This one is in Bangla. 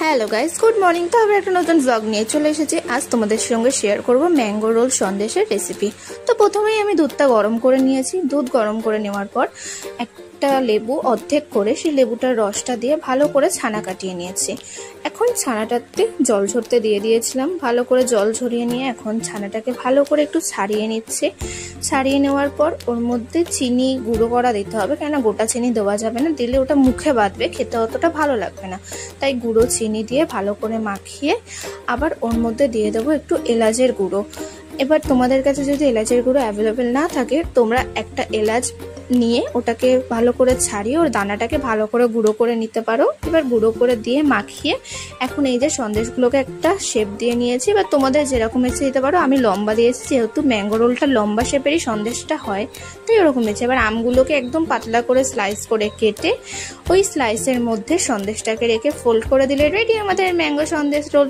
Hello guys, good morning. তো আবার একটা নতুন ব্লগ নিয়ে চলে এসেছি। আজ তোমাদের সঙ্গে শেয়ার করব ম্যাঙ্গো রোল সন্দেশের রেসিপি। তো প্রথমেই আমি দুধটা গরম করে নিয়েছি। দুধ গরম করে নেওয়ার পর একটা লেবু অর্ধেক করে সেই লেবুটার রসটা দিয়ে ভালো করে ছানা কাটিয়ে নিয়েছি। এখন ছানাটাতে জল ঝরতে দিয়ে দিয়েছিলাম। ভালো করে জল ঝরিয়ে নিয়ে এখন ছানাটাকে ভালো করে একটু ছাড়িয়ে নিচ্ছে। ছাড়িয়ে নেওয়ার পর ওর মধ্যে চিনি গুঁড়ো করা দিতে হবে, কেননা গোটা চিনি দেওয়া যাবে না, দিলে ওটা মুখে বাঁধবে, খেতে অতটা ভালো লাগবে না। তাই গুঁড়ো চিনি দিয়ে ভালো করে মাখিয়ে আবার ওর মধ্যে দিয়ে দেবো একটু এলাচের গুঁড়ো। এবার তোমাদের কাছে যদি এলাচের গুঁড়ো অ্যাভেলেবেল না থাকে, তোমরা একটা এলাচ নিয়ে ওটাকে ভালো করে ছাড়িয়ে ওর দানাটাকে ভালো করে গুঁড়ো করে নিতে পারো। এবার গুঁড়ো করে দিয়ে মাখিয়ে এখন এই যে সন্দেশগুলোকে একটা শেপ দিয়ে নিয়েছি। এবার তোমাদের যেরকম ইচ্ছে দিতে পারো। আমি লম্বা দিয়েছি, যেহেতু ম্যাঙ্গো রোলটা লম্বা শেপেরই সন্দেশটা হয়, তাই ওরকম দিয়েছি। এবার আমগুলোকে একদম পাতলা করে স্লাইস করে কেটে ওই স্লাইসের মধ্যে সন্দেশটাকে রেখে ফোল্ড করে দিলে রেডি আমাদের ম্যাঙ্গো সন্দেশ রোল।